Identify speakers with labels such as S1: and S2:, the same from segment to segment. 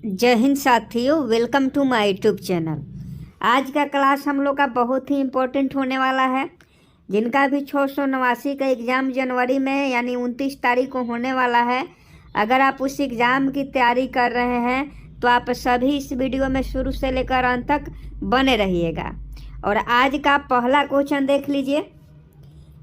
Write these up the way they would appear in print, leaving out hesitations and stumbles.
S1: जय हिंद साथियों, welcome to my YouTube channel. आज का क्लास हम लोग का बहुत ही इम्पोर्टेंट होने वाला है। जिनका भी 689 का एग्ज़ाम जनवरी में यानी 29 तारीख को होने वाला है, अगर आप उस एग्ज़ाम की तैयारी कर रहे हैं तो आप सभी इस वीडियो में शुरू से लेकर अंत तक बने रहिएगा। और आज का पहला क्वेश्चन देख लीजिए।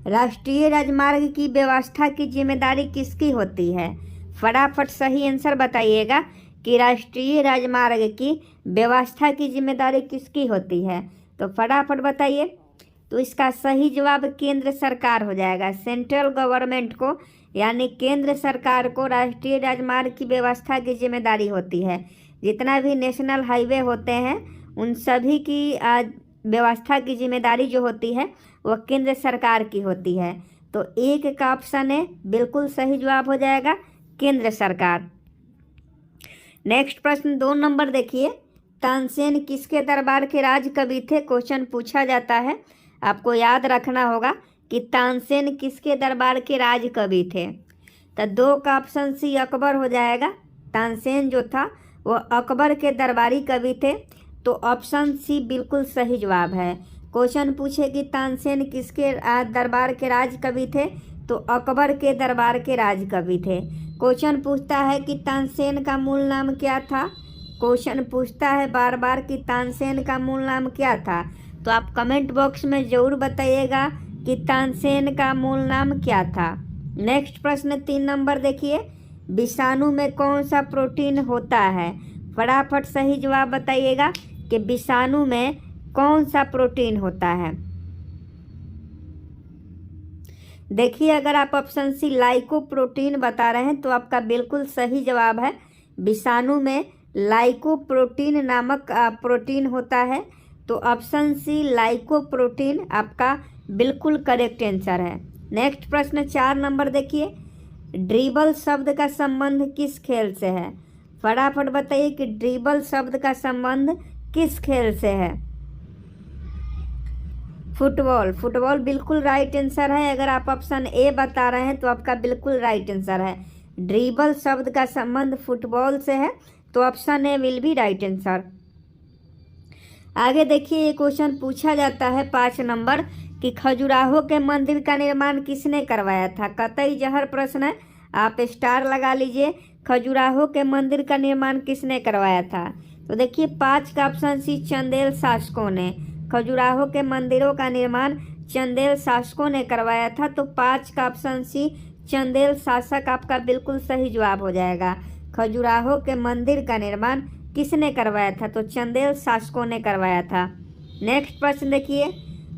S1: राष्ट्रीय राजमार्ग की व्यवस्था की जिम्मेदारी किसकी होती है? फटाफट सही आंसर बताइएगा कि राष्ट्रीय राजमार्ग की व्यवस्था की जिम्मेदारी किसकी होती है, तो फटाफट बताइए। तो इसका सही जवाब केंद्र सरकार हो जाएगा। सेंट्रल गवर्नमेंट को यानी केंद्र सरकार को राष्ट्रीय राजमार्ग की व्यवस्था की जिम्मेदारी होती है। जितना भी नेशनल हाईवे होते हैं उन सभी की व्यवस्था की जिम्मेदारी जो होती है वह केंद्र सरकार की होती है। तो एक का ऑप्शन है बिल्कुल सही जवाब हो जाएगा, केंद्र सरकार। नेक्स्ट प्रश्न 2 नंबर देखिए। तानसेन किसके दरबार के राज कवि थे? क्वेश्चन पूछा जाता है, आपको याद रखना होगा कि तानसेन किसके दरबार के राज कवि थे। तो 2 का ऑप्शन सी अकबर हो जाएगा। तानसेन जो था वो अकबर के दरबारी कवि थे, तो ऑप्शन सी बिल्कुल सही जवाब है। क्वेश्चन पूछे कि तानसेन किसके दरबार के राज कवि थे, तो अकबर के दरबार के राज कवि थे। क्वेश्चन पूछता है कि तानसेन का मूल नाम क्या था। क्वेश्चन पूछता है बार बार कि तानसेन का मूल नाम क्या था, तो आप कमेंट बॉक्स में ज़रूर बताइएगा कि तानसेन का मूल नाम क्या था। नेक्स्ट प्रश्न 3 नंबर देखिए। विषाणु में कौन सा प्रोटीन होता है? फटाफट सही जवाब बताइएगा कि विषाणु में कौन सा प्रोटीन होता है। देखिए, अगर आप ऑप्शन सी लाइकोप्रोटीन बता रहे हैं तो आपका बिल्कुल सही जवाब है। विषाणु में लाइकोप्रोटीन नामक प्रोटीन होता है, तो ऑप्शन सी लाइकोप्रोटीन आपका बिल्कुल करेक्ट आंसर है। नेक्स्ट प्रश्न 4 नंबर देखिए। ड्रिबल शब्द का संबंध किस खेल से है? फटाफट बताइए कि ड्रिबल शब्द का संबंध किस खेल से है। फुटबॉल। फुटबॉल बिल्कुल राइट आंसर है। अगर आप ऑप्शन ए बता रहे हैं तो आपका बिल्कुल राइट आंसर है। ड्रिबल शब्द का संबंध फुटबॉल से है, तो option A will be right answer. आगे देखिए, ये क्वेश्चन पूछा जाता है 5 नंबर कि खजुराहो के मंदिर का निर्माण किसने करवाया था? कतई जहर प्रश्न है, आप स्टार लगा लीजिए। खजुराहो के मंदिर का निर्माण किसने करवाया था? तो देखिए 5 का ऑप्शन सी चंदेल शासकों ने। खजुराहो के मंदिरों का निर्माण चंदेल शासकों ने करवाया था, तो 5 का ऑप्शन सी चंदेल शासक आपका बिल्कुल सही जवाब हो जाएगा। खजुराहो के मंदिर का निर्माण किसने करवाया था? तो चंदेल शासकों ने करवाया था। नेक्स्ट प्रश्न देखिए।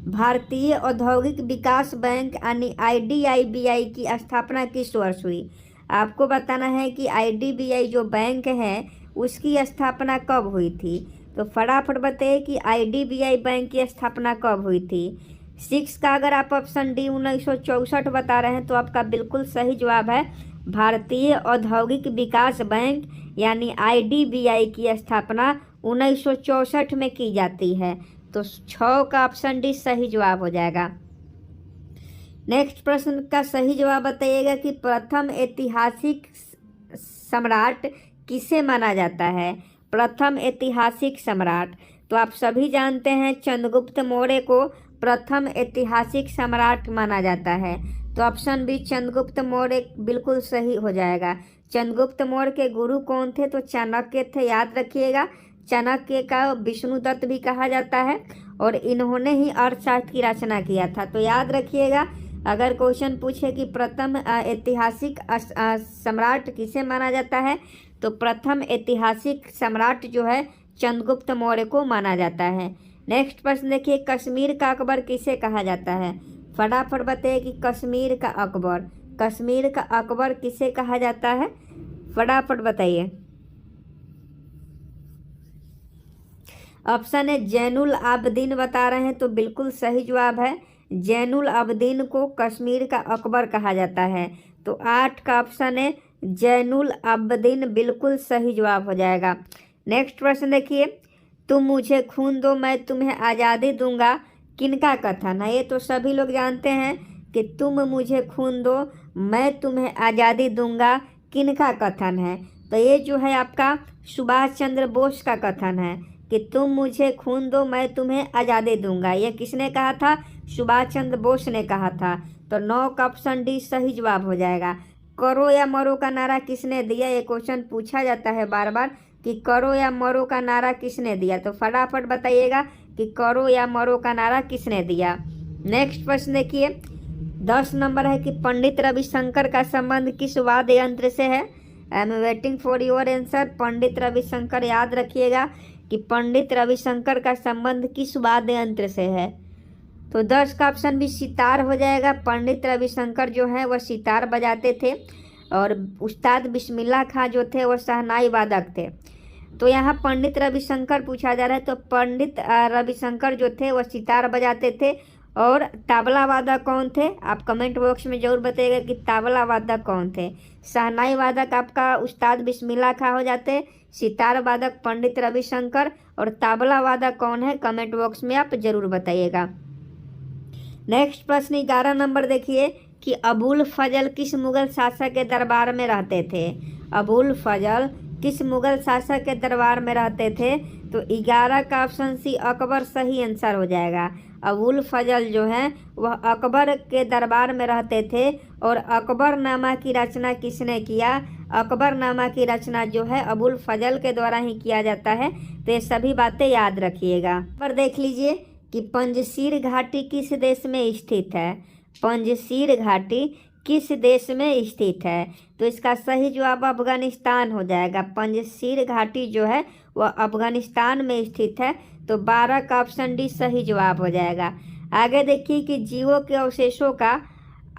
S1: भारतीय औद्योगिक विकास बैंक यानी IDBI की स्थापना किस वर्ष हुई? आपको बताना है कि IDBI जो बैंक है उसकी स्थापना कब हुई थी, तो फटाफट बताइए कि IDBI बैंक की स्थापना कब हुई थी। 6 का अगर आप ऑप्शन डी 1964 बता रहे हैं तो आपका बिल्कुल सही जवाब है। भारतीय औद्योगिक विकास बैंक यानी IDBI की स्थापना 1964 में की जाती है, तो 6 का ऑप्शन डी सही जवाब हो जाएगा। नेक्स्ट प्रश्न का सही जवाब बताइएगा कि प्रथम ऐतिहासिक सम्राट किसे माना जाता है? प्रथम ऐतिहासिक सम्राट, तो आप सभी जानते हैं चंद्रगुप्त मौर्य को प्रथम ऐतिहासिक सम्राट माना जाता है, तो ऑप्शन बी चंद्रगुप्त मौर्य बिल्कुल सही हो जाएगा। चंद्रगुप्त मौर्य के गुरु कौन थे? तो चाणक्य थे, याद रखिएगा। चाणक्य का विष्णुदत्त भी कहा जाता है और इन्होंने ही अर्थशास्त्र की रचना किया था, तो याद रखिएगा। अगर क्वेश्चन पूछे कि प्रथम ऐतिहासिक सम्राट किसे माना जाता है, तो प्रथम ऐतिहासिक सम्राट जो है चंद्रगुप्त मौर्य को माना जाता है। नेक्स्ट प्रश्न देखिए। कश्मीर का अकबर किसे कहा जाता है? फटाफट बताइए कि कश्मीर का अकबर, कश्मीर का अकबर किसे कहा जाता है? फटाफट बताइए। ऑप्शन है जैनुल आबदीन बता रहे हैं, तो बिल्कुल सही जवाब है। जैनुल आबदीन को कश्मीर का अकबर कहा जाता है, तो 8 का ऑप्शन है जैनुल आबदीन बिल्कुल सही जवाब हो जाएगा। नेक्स्ट प्रश्न देखिए। तुम मुझे खून दो मैं तुम्हें आज़ादी दूंगा, किनका कथन है? ये तो सभी लोग जानते हैं कि तुम मुझे खून दो मैं तुम्हें आज़ादी दूंगा किनका कथन है, तो ये जो है आपका सुभाष चंद्र बोस का कथन है कि तुम मुझे खून दो मैं तुम्हें आज़ादी दूंगा। ये किसने कहा था? सुभाष चंद्र बोस ने कहा था। तो 9 का ऑप्शन डी सही जवाब हो जाएगा। करो या मरो का नारा किसने दिया? ये क्वेश्चन पूछा जाता है बार बार कि करो या मरो का नारा किसने दिया, तो फटाफट बताइएगा कि करो या मरो का नारा किसने दिया। नेक्स्ट प्रश्न देखिए, 10 नंबर है कि पंडित रविशंकर का संबंध किस वाद्य यंत्र से है? I am waiting for your answer. Pandit Ravishankar, याद रखिएगा कि पंडित रविशंकर का संबंध किस वाद्य यंत्र से है। तो 10 का ऑप्शन भी सितार हो जाएगा। पंडित रविशंकर जो है वह सितार बजाते थे और उस्ताद बिस्मिल्लाह खां जो थे वह शहनाई वादक थे। तो यहाँ पंडित रविशंकर पूछा जा रहा है, तो पंडित रविशंकर जो थे वह सितार बजाते थे। और तबला वादक कौन थे? आप कमेंट बॉक्स में जरूर बताइएगा कि तबला वादक कौन थे। शहनाई वादक आपका उस्ताद बिस्मिल्लाह खां हो जाते, सितार वादक पंडित रविशंकर, और तबला वादक कौन है कमेंट बॉक्स में आप जरूर बताइएगा। नेक्स्ट प्रश्न 11 नंबर देखिए कि अबुल फजल किस मुगल शासक के दरबार में रहते थे? अबुल फजल किस मुगल शासक के दरबार में रहते थे? तो 11 का ऑप्शन सी अकबर सही आंसर हो जाएगा। अबुल फजल जो है वह अकबर के दरबार में रहते थे। और अकबरनामा की रचना किसने किया? अकबरनामा की रचना जो है अबुल फजल के द्वारा ही किया जाता है। तो ये सभी बातें याद रखिएगा। पर देख लीजिए कि पंजशीर घाटी किस देश में स्थित है? पंजशीर घाटी किस देश में स्थित है? तो इसका सही जवाब अफगानिस्तान हो जाएगा। पंजशीर घाटी जो है वह अफगानिस्तान में स्थित है। तो 12 का ऑप्शन डी सही जवाब हो जाएगा। आगे देखिए कि जीवों के अवशेषों का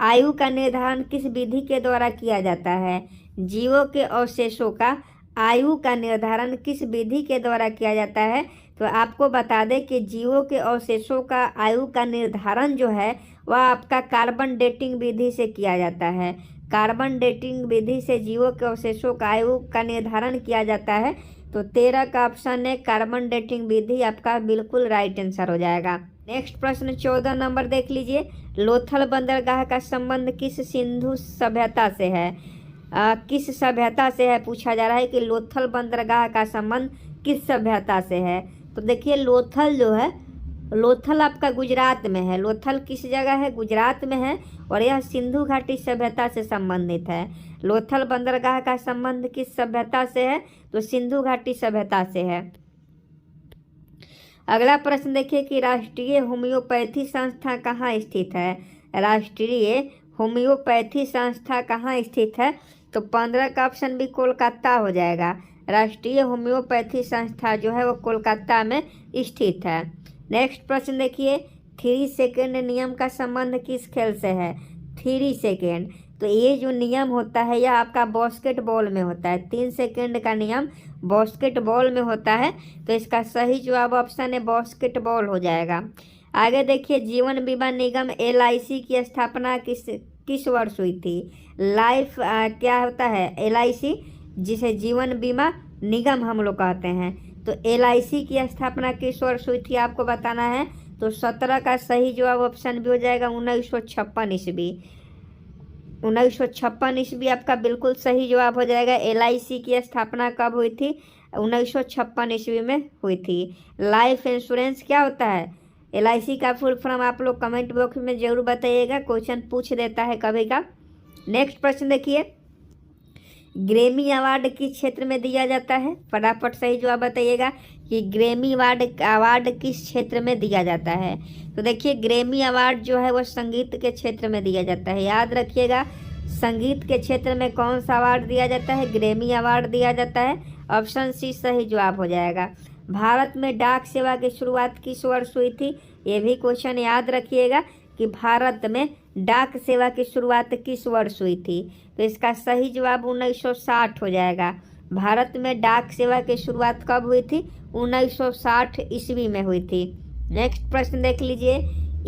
S1: आयु का निर्धारण किस विधि के द्वारा किया जाता है? जीवों के अवशेषों का आयु का निर्धारण किस विधि के द्वारा किया जाता है? तो आपको बता दें कि जीवों के अवशेषों का आयु का निर्धारण जो है वह आपका कार्बन डेटिंग विधि से किया जाता है। कार्बन डेटिंग विधि से जीवों के अवशेषों का आयु का निर्धारण किया जाता है। तो 13 का ऑप्शन है कार्बन डेटिंग विधि आपका बिल्कुल राइट आंसर हो जाएगा। नेक्स्ट प्रश्न 14 नंबर देख लीजिए, लोथल बंदरगाह का संबंध किस सिंधु सभ्यता से है? किस सभ्यता से है पूछा जा रहा है कि लोथल बंदरगाह का संबंध किस सभ्यता से है। तो देखिए लोथल जो है, लोथल आपका गुजरात में है। लोथल किस जगह है? गुजरात में है और यह सिंधु घाटी सभ्यता से संबंधित है। लोथल बंदरगाह का संबंध किस सभ्यता से है? तो सिंधु घाटी सभ्यता से है। अगला प्रश्न देखिए कि राष्ट्रीय होम्योपैथी संस्था कहाँ स्थित है? राष्ट्रीय होम्योपैथी संस्था कहाँ स्थित है? तो 15 का ऑप्शन भी कोलकाता हो जाएगा। राष्ट्रीय होम्योपैथी संस्था जो है वो कोलकाता में स्थित है। नेक्स्ट प्रश्न देखिए, 3 सेकेंड नियम का संबंध किस खेल से है? 3 सेकेंड, तो ये जो नियम होता है यह आपका बास्केटबॉल में होता है। 3 सेकेंड का नियम बास्केटबॉल में होता है। तो इसका सही जवाब ऑप्शन है बास्केटबॉल हो जाएगा। आगे देखिए, जीवन बीमा निगम LIC की स्थापना किस वर्ष हुई थी? लाइफ क्या होता है? LIC, जिसे जीवन बीमा निगम हम लोग कहते हैं। तो LIC की स्थापना किस वर्ष हुई थी आपको बताना है। तो 17 का सही जवाब ऑप्शन भी हो जाएगा 1956 ईस्वी। 1956 ईस्वी आपका बिल्कुल सही जवाब हो जाएगा। LIC की स्थापना कब हुई थी? 1956 ईस्वी में हुई थी। लाइफ इंश्योरेंस क्या होता है? LIC का फुल फॉर्म आप लोग कमेंट बॉक्स में जरूर बताइएगा, क्वेश्चन पूछ देता है कभी का। नेक्स्ट प्रश्न देखिए, ग्रैमी अवार्ड किस क्षेत्र में दिया जाता है? फटाफट सही जवाब बताइएगा कि ग्रैमी अवार्ड किस क्षेत्र में दिया जाता है। तो देखिए ग्रैमी अवार्ड जो है वह संगीत के क्षेत्र में दिया जाता है। याद रखिएगा, संगीत के क्षेत्र में कौन सा अवार्ड दिया जाता है? ग्रैमी अवार्ड दिया जाता है। ऑप्शन सी सही जवाब हो जाएगा। भारत में डाक सेवा की शुरुआत किस वर्ष हुई थी? ये भी क्वेश्चन याद रखिएगा कि भारत में डाक सेवा की शुरुआत किस वर्ष हुई थी। तो इसका सही जवाब 1960 हो जाएगा। भारत में डाक सेवा की शुरुआत कब हुई थी? 1960 ईस्वी में हुई थी। नेक्स्ट प्रश्न देख लीजिए,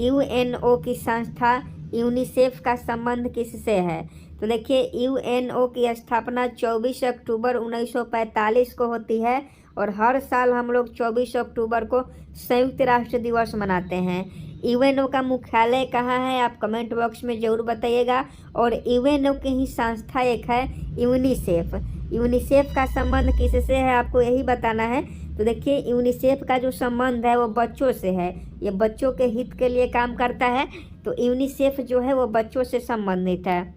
S1: UNO की संस्था यूनिसेफ का संबंध किससे है? तो देखिए UNO की स्थापना 24 अक्टूबर 1945 को होती है और हर साल हम लोग 24 अक्टूबर को संयुक्त राष्ट्र दिवस मनाते हैं। यूएनओ का मुख्यालय कहाँ है, आप कमेंट बॉक्स में ज़रूर बताइएगा। और यूएनओ की ही संस्था एक है यूनिसेफ। यूनिसेफ का संबंध किससे है आपको यही बताना है। तो देखिए यूनिसेफ का जो संबंध है वो बच्चों से है, ये बच्चों के हित के लिए काम करता है। तो यूनिसेफ जो है वो बच्चों से संबंधित है।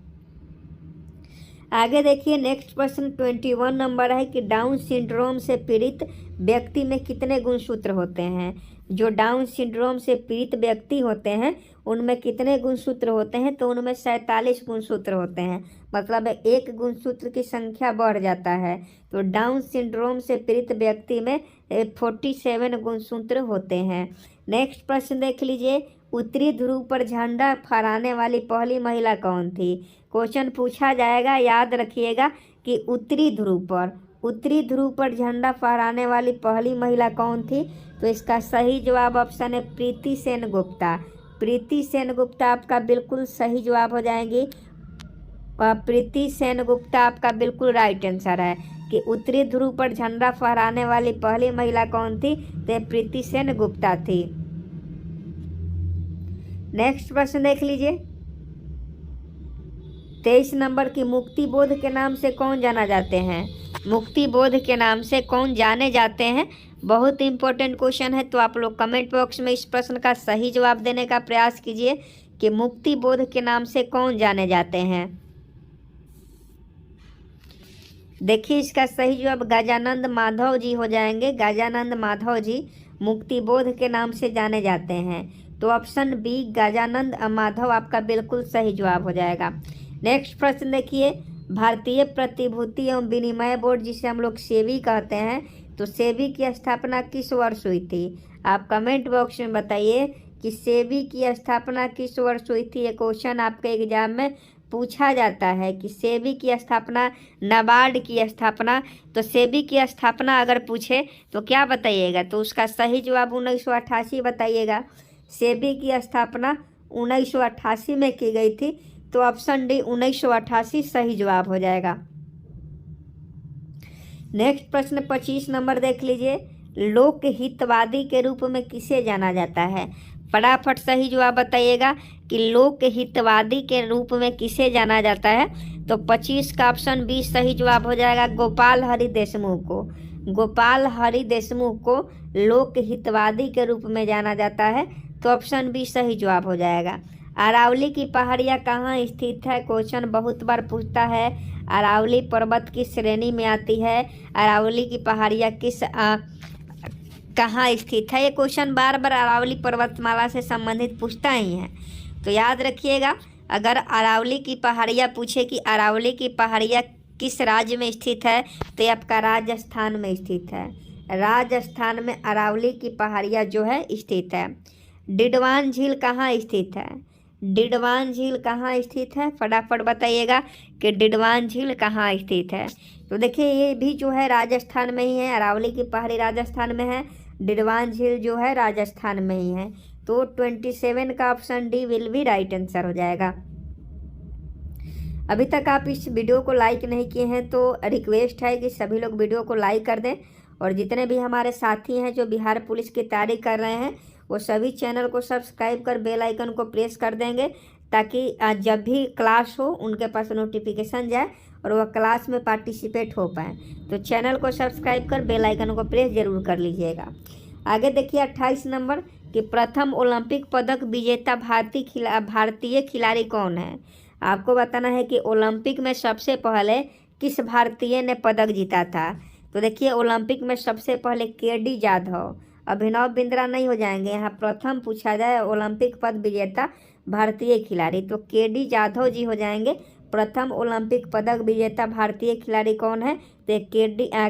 S1: आगे देखिए नेक्स्ट प्रश्न 21 नंबर है कि डाउन सिंड्रोम से पीड़ित व्यक्ति में कितने गुणसूत्र होते हैं। जो डाउन सिंड्रोम से पीड़ित व्यक्ति होते हैं उनमें कितने गुणसूत्र होते हैं, तो उनमें 47 गुणसूत्र होते हैं, मतलब एक गुणसूत्र की संख्या बढ़ जाता है। तो डाउन सिंड्रोम से पीड़ित व्यक्ति में 47 गुणसूत्र होते हैं। नेक्स्ट प्रश्न देख लीजिए, उत्तरी ध्रुव पर झंडा फहराने वाली पहली महिला कौन थी। क्वेश्चन पूछा जाएगा, याद रखिएगा कि उत्तरी ध्रुव पर झंडा फहराने वाली पहली महिला कौन थी। तो इसका सही जवाब ऑप्शन है प्रीति सेन गुप्ता। प्रीति सेन गुप्ता आपका बिल्कुल सही जवाब हो जाएंगी। प्रीति सेन गुप्ता आपका बिल्कुल राइट आंसर है कि उत्तरी ध्रुव पर झंडा फहराने वाली पहली महिला कौन थी, तो प्रीति सेन गुप्ता थी। नेक्स्ट प्रश्न देख लीजिए 23 नंबर की मुक्ति बोध के नाम से कौन जाना जाते हैं। मुक्ति बोध के नाम से कौन जाने जाते हैं, बहुत इंपॉर्टेंट क्वेश्चन है। तो आप लोग कमेंट बॉक्स में इस प्रश्न का सही जवाब देने का प्रयास कीजिए कि मुक्ति बोध के नाम से कौन जाने जाते हैं। देखिए इसका सही जवाब गजानंद माधव जी हो जाएंगे। गजानंद माधव जी मुक्ति बोध के नाम से जाने जाते हैं। तो ऑप्शन बी गजानंद माधव आपका बिल्कुल सही जवाब हो जाएगा। नेक्स्ट प्रश्न देखिए, भारतीय प्रतिभूति एवं विनिमय बोर्ड जिसे हम लोग सेबी कहते हैं, तो सेबी की स्थापना किस वर्ष हुई थी। आप कमेंट बॉक्स में बताइए कि सेबी की स्थापना किस वर्ष हुई थी। ये क्वेश्चन आपके एग्जाम में पूछा जाता है कि सेबी की स्थापना, नाबार्ड की स्थापना। तो सेबी की स्थापना अगर पूछे तो क्या बताइएगा, तो उसका सही जवाब 1988 बताइएगा। सेबी की स्थापना 1988 में की गई थी। तो ऑप्शन डी 1988 सही जवाब हो जाएगा। नेक्स्ट प्रश्न 25 नंबर देख लीजिए, लोकहितवादी के रूप में किसे जाना जाता है। फटाफट सही जवाब बताइएगा कि लोकहितवादी के रूप में किसे जाना जाता है। तो 25 का ऑप्शन बी सही जवाब हो जाएगा, गोपाल हरि देशमुख को। गोपाल हरि देशमुख को लोकहितवादी के रूप में जाना जाता है। तो ऑप्शन बी सही जवाब हो जाएगा। अरावली की पहाड़ियाँ कहाँ स्थित है, क्वेश्चन बहुत बार पूछता है। अरावली पर्वत की श्रेणी में आती है। अरावली की पहाड़ियाँ कहाँ स्थित है, ये क्वेश्चन बार बार अरावली पर्वतमाला से संबंधित पूछता ही है। तो याद रखिएगा, अगर अरावली की पहाड़ियाँ पूछे कि अरावली की पहाड़ियाँ किस राज्य में स्थित है, तो ये आपका राजस्थान में स्थित है। राजस्थान में अरावली की पहाड़ियाँ जो है स्थित है। डिडवान झील कहाँ स्थित है। डिडवान झील कहाँ स्थित है, फटाफट बताइएगा कि डिडवान झील कहाँ स्थित है। तो देखिए ये भी जो है राजस्थान में ही है। अरावली की पहाड़ी राजस्थान में है, डिडवान झील जो है राजस्थान में ही है। तो 27 का option D will be right answer हो जाएगा। अभी तक आप इस वीडियो को लाइक नहीं किए हैं तो रिक्वेस्ट है कि सभी लोग वीडियो को लाइक कर दें। और जितने भी हमारे साथी हैं जो बिहार पुलिस की तैयारी कर रहे हैं, वो सभी चैनल को सब्सक्राइब कर बेल आइकन को प्रेस कर देंगे, ताकि जब भी क्लास हो उनके पास नोटिफिकेशन जाए और वह क्लास में पार्टिसिपेट हो पाए। तो चैनल को सब्सक्राइब कर बेल आइकन को प्रेस जरूर कर लीजिएगा। आगे देखिए 28 नंबर कि प्रथम ओलंपिक पदक विजेता भारतीय खिलाड़ी कौन है। आपको बताना है कि ओलंपिक में सबसे पहले किस भारतीय ने पदक जीता था। तो देखिए ओलंपिक में सबसे पहले केडी जाधव, अभिनव बिंद्रा नहीं हो जाएंगे। यहाँ प्रथम पूछा जाए ओलंपिक पद विजेता भारतीय खिलाड़ी, तो केडी जाधव जी हो जाएंगे प्रथम ओलंपिक पदक विजेता भारतीय खिलाड़ी कौन है, तो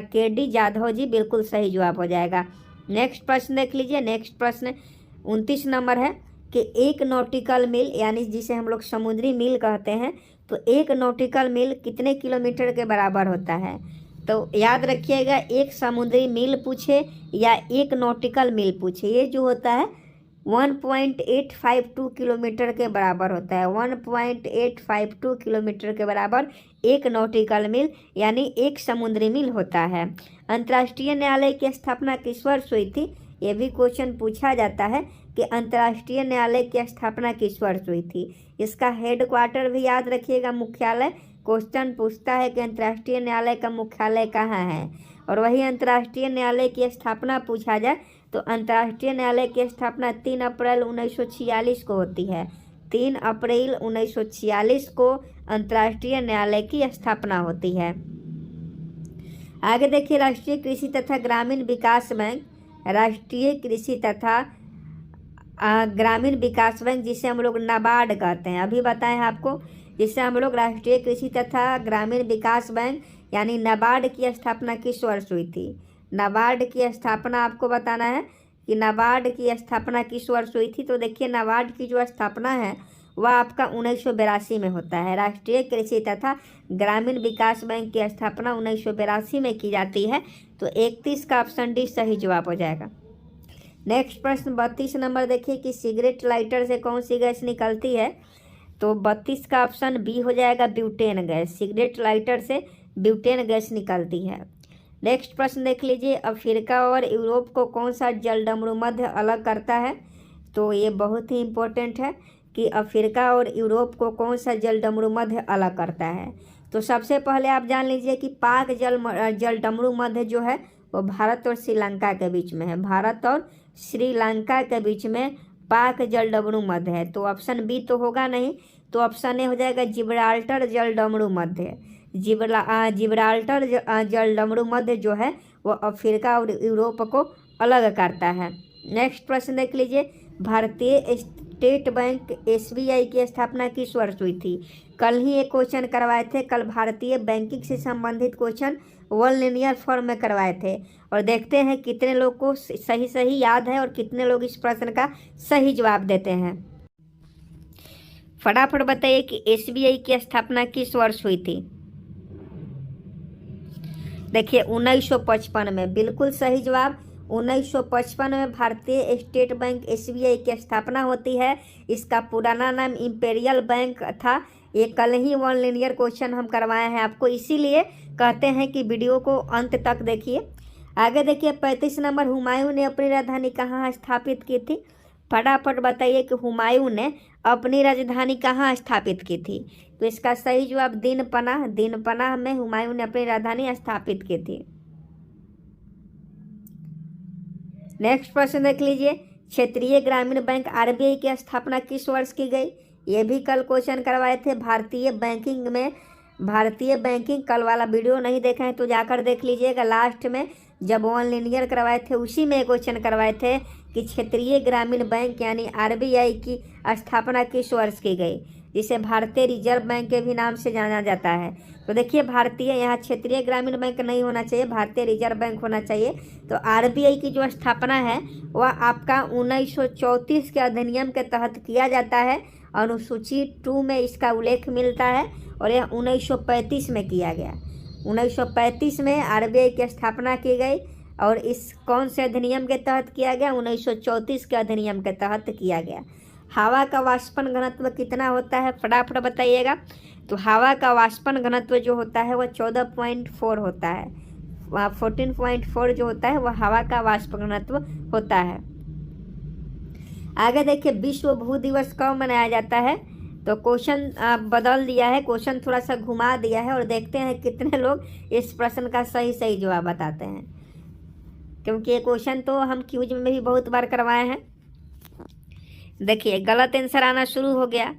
S1: केडी जाधव जी बिल्कुल सही जवाब हो जाएगा। नेक्स्ट प्रश्न देख लीजिए। नेक्स्ट प्रश्न 29 नंबर है कि एक नॉटिकल मील यानी जिसे हम लोग समुद्री मील कहते हैं, तो एक नॉटिकल मील कितने किलोमीटर के बराबर होता है। तो याद रखिएगा, एक समुद्री मील पूछे या एक नॉटिकल मील पूछे, ये जो होता है 1.852 किलोमीटर के बराबर होता है। 1.852 किलोमीटर के बराबर एक नॉटिकल मील यानी एक समुद्री मील होता है। अंतर्राष्ट्रीय न्यायालय की स्थापना किस वर्ष हुई थी, ये भी क्वेश्चन पूछा जाता है कि अंतर्राष्ट्रीय न्यायालय की स्थापना किस वर्ष हुई थी। इसका हेडक्वार्टर भी याद रखिएगा, मुख्यालय। क्वेश्चन पूछता है कि अंतर्राष्ट्रीय न्यायालय का मुख्यालय कहाँ है, और वही अंतर्राष्ट्रीय न्यायालय की स्थापना पूछा जाए तो अंतर्राष्ट्रीय न्यायालय की स्थापना 3 अप्रैल 1946 को होती है। 3 अप्रैल 1946 को अंतर्राष्ट्रीय न्यायालय की स्थापना होती है। आगे देखिए, राष्ट्रीय कृषि तथा ग्रामीण विकास बैंक, राष्ट्रीय कृषि तथा ग्रामीण विकास बैंक, जिसे हम लोग नाबार्ड कहते हैं, अभी बताएं आपको, जिसे हम लोग राष्ट्रीय कृषि तथा ग्रामीण विकास बैंक यानी नाबार्ड की स्थापना किस वर्ष हुई थी। नाबार्ड की स्थापना आपको बताना है कि नाबार्ड की स्थापना किस वर्ष हुई थी। तो देखिए, नाबार्ड की जो स्थापना है वह आपका 1982 में होता है। राष्ट्रीय कृषि तथा ग्रामीण विकास बैंक की स्थापना 1982 में की जाती है। तो 31 का ऑप्शन डी सही जवाब हो जाएगा। नेक्स्ट प्रश्न 32 नंबर देखिए कि सिगरेट लाइटर से कौन सी गैस निकलती है। तो 32 का ऑप्शन बी हो जाएगा, ब्यूटेन गैस। सिगरेट लाइटर से ब्यूटेन गैस निकलती है। नेक्स्ट प्रश्न देख लीजिए, अफ्रीका और यूरोप को कौन सा जलडमरू मध्य अलग करता है। तो ये बहुत ही इम्पोर्टेंट है कि अफ्रीका और यूरोप को कौन सा जलडमरू मध्य अलग करता है। तो सबसे पहले आप जान लीजिए कि पाक जलडमरू मध्य जो है वो भारत और श्रीलंका के बीच में है। भारत और श्रीलंका के बीच में पाक जलडमरू मध्य है। तो ऑप्शन बी तो होगा नहीं, तो ऑप्शन ए हो जाएगा, जिब्राल्टर जलडमरू मध्य। जिब्राल्टर जलडमरू मध्य जो है वो अफ्रीका और यूरोप को अलग करता है। नेक्स्ट प्रश्न देख लीजिए, भारतीय स्टेट बैंक SBI की स्थापना किस वर्ष हुई थी। कल ही एक क्वेश्चन करवाए थे, कल भारतीय बैंकिंग से संबंधित क्वेश्चन 1 लिनियर फॉर्म में करवाए थे, और देखते हैं कितने लोग को सही याद है और कितने लोग इस प्रश्न का सही जवाब देते हैं। फटाफट बताइए कि SBI की स्थापना किस वर्ष हुई थी। देखिए 1955 में, बिल्कुल सही जवाब। 1955 में भारतीय स्टेट बैंक SBI की स्थापना होती है। इसका पुराना नाम इंपेरियल बैंक था। ये कल ही 1 लिनियर क्वेश्चन हम करवाए हैं आपको, इसीलिए कहते हैं कि वीडियो को अंत तक देखिए। आगे देखिए 35 नंबर, हुमायूं ने अपनी राजधानी कहाँ स्थापित की थी। फटाफट बताइए कि हुमायूं ने अपनी राजधानी कहाँ स्थापित की थी। तो इसका सही जवाब दीनपनाह में हुमायूं ने अपनी राजधानी स्थापित की थी। नेक्स्ट प्रश्न देख लीजिए, क्षेत्रीय ग्रामीण बैंक RBI की स्थापना किस वर्ष की गई। ये भी कल क्वेश्चन करवाए थे। भारतीय बैंकिंग कल वाला वीडियो नहीं देखा है तो जाकर देख लीजिएगा। लास्ट में जब 1 लिनियर करवाए थे उसी में क्वेश्चन करवाए थे कि क्षेत्रीय ग्रामीण बैंक यानी RBI की स्थापना किस वर्ष की गई, जिसे भारतीय रिजर्व बैंक के भी नाम से जाना जाता है। तो देखिए, भारतीय यहाँ क्षेत्रीय ग्रामीण बैंक नहीं होना चाहिए, भारतीय रिजर्व बैंक होना चाहिए। तो RBI की जो स्थापना है वह आपका 1934 के अधिनियम के तहत किया जाता है। अनुसूची 2 में इसका उल्लेख मिलता है, और यह 1935 में किया गया। 1935 में RBI की स्थापना की गई, और इस कौन से अधिनियम के तहत किया गया, 1934 के अधिनियम के तहत किया गया। हवा का वाष्पन घनत्व कितना होता है, फटाफट बताइएगा। तो हवा का वाष्पन घनत्व जो होता है वह 14.4 होता है। 14.4 जो होता है वह हवा का वाष्पन घनत्व होता है। आगे देखिए, विश्व भू दिवस कब मनाया जाता है। तो क्वेश्चन बदल दिया है, क्वेश्चन थोड़ा सा घुमा दिया है, और देखते हैं कितने लोग इस प्रश्न का सही जवाब बताते हैं, क्योंकि ये क्वेश्चन तो हम क्यूज में भी बहुत बार करवाए हैं। देखिए गलत आंसर आना शुरू हो गया।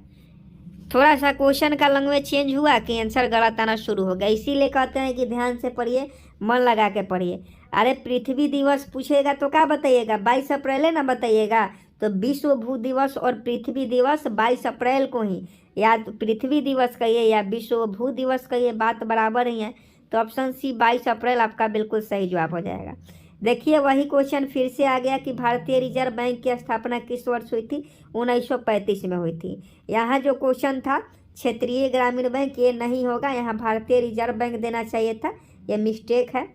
S1: थोड़ा सा क्वेश्चन का लैंग्वेज चेंज हुआ कि आंसर गलत आना शुरू हो गया। इसीलिए कहते हैं कि ध्यान से पढ़िए, मन लगा के पढ़िए। अरे पृथ्वी दिवस पूछेगा तो क्या बताइएगा, 22 अप्रैल है ना बताइएगा। तो विश्व भू दिवस और पृथ्वी दिवस 22 अप्रैल को ही, या पृथ्वी दिवस कहिए या विश्व भू दिवस कहिए, बात बराबर ही है। तो ऑप्शन सी 22 अप्रैल आपका बिल्कुल सही जवाब हो जाएगा। देखिए वही क्वेश्चन फिर से आ गया कि भारतीय रिजर्व बैंक की स्थापना किस वर्ष हुई थी। 1935 में हुई थी। यहाँ जो क्वेश्चन था क्षेत्रीय ग्रामीण बैंक, ये नहीं होगा, यहाँ भारतीय रिजर्व बैंक देना चाहिए था, ये मिस्टेक है।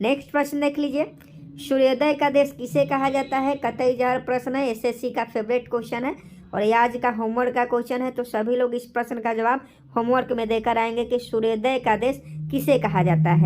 S1: नेक्स्ट प्रश्न देख लीजिए, सूर्योदय का देश किसे कहा जाता है। कतई जहर प्रश्न है, SSC का फेवरेट क्वेश्चन है, और ये आज का होमवर्क का क्वेश्चन है। तो सभी लोग इस प्रश्न का जवाब होमवर्क में देकर आएंगे कि सूर्योदय का देश किसे कहा जाता है।